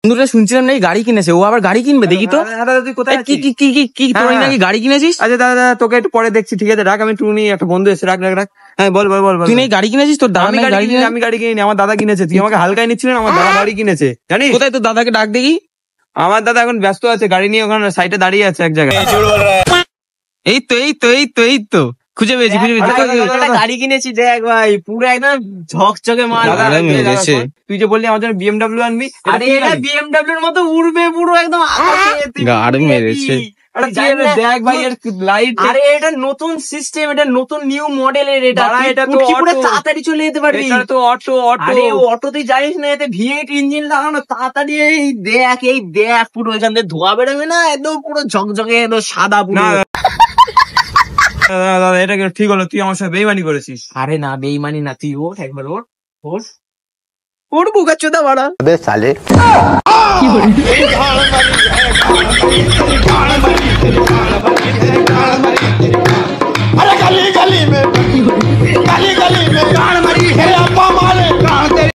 বন্ধুরা শুনছিলাম নাকি গাড়ি কিনেছে, ও আবার গাড়ি কিনবে, দেখি তো। তুই কোথায় কি কি কি কি কি তুই নাকি গাড়ি কিনেছিস? আচ্ছা দাদা তোকে একটু পরে দেখছি, ঠিক আছে রাখ, আমি একটু একটা বন্ধু এসে রাখ। হ্যাঁ বল। তুই নাকি গাড়ি কিনেছিস? তোর দাদা নাকি গাড়ি কিনেছে? আমি গাড়ি কিনি, আমার দাদা কিনেছে। তুই আমাকে হালকায় নিচ্ছিলেন, আমার দাদা গাড়ি কিনেছে জানিস? কোথায় তোর দাদাকে ডাক দেখি। আমার দাদা এখন ব্যস্ত আছে, গাড়ি নিয়ে ওখানে সাইডে দাঁড়িয়ে আছে এক জায়গায়। এই তো খুঁজে পেয়েছি। গাড়ি কিনেছি দেখ ভাই, পুরো একদম ঝকঝকে মাল। তুই যে বললি আমার জন্য BMW আনবি, আরে এটা BMW এর মতো উড়বে পুরো একদম আকাশে। গাড়ি মেরেছে। দেখ ভাই এর লাইট। আরে এটা নতুন সিস্টেম, এটা নতুন নিউ মডেলের। এটা এটা তো পুরো তাড়াতাড়ি চলে যেতে পারবি। এটা তো অটো। আরে অটো তুই জানিস না, এতে V8 ইঞ্জিন লাগানো, তাড়াতাড়ি এই দেখ পুরো এখান থেকে ধোয়া বেরোবে না, একদম পুরো ঝকঝকে একদম সাদা পুরো। দাদা এটা ঠিক হলো, তুই আমার সাথে বেইমানি করেছিস। আরে না বেইমানি না, তুই ওঠ একবার, ওঠ বুকাচ্চোদা বাড়া। अबे साले